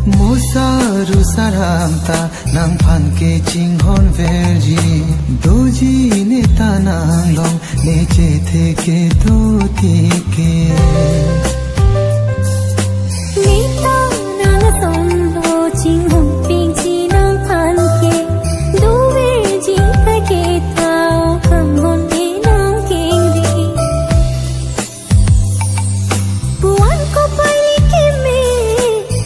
Mosaru saramta nang phan ke chinghon verji doji ne tanang long ne che the ke to ti ke nita nang som lo chinghon ping chi nang phan ke do verji ka ke tao kham hon ne nang keng ri buan ko pai ke me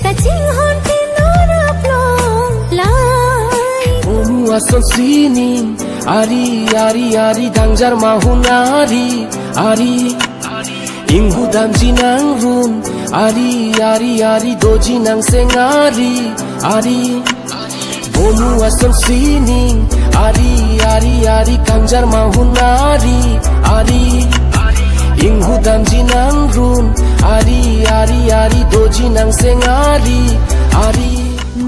ka chinghon ke no ra plong lai Son sining ari ari ari dangjar mahun ari inggu damji nang run ari ari ari doji nang seng ari bonu ason sining ari ari ari dangjar mahun ari inggu damji nang run ari ari ari doji nang seng ari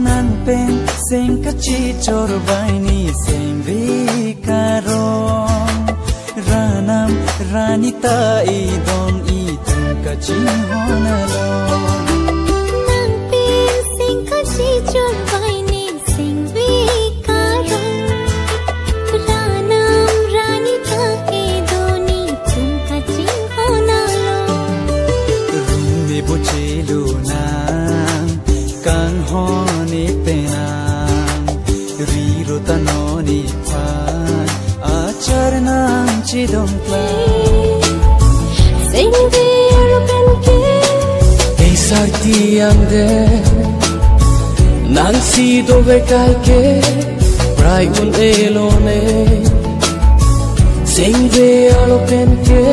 nan pen seng kachi chor baini seng vikarong ranam ranita idon itun kachi honalong nan pen seng kachi chor baini seng vikarong ranam ranita idon itun kachi honalong rume bochelu na kan honi penang riro tanoni pan acharnang chidong kla sing ver ben ke ei sarti ande nang si do bekal ke prai un elone sing ve alo pen ke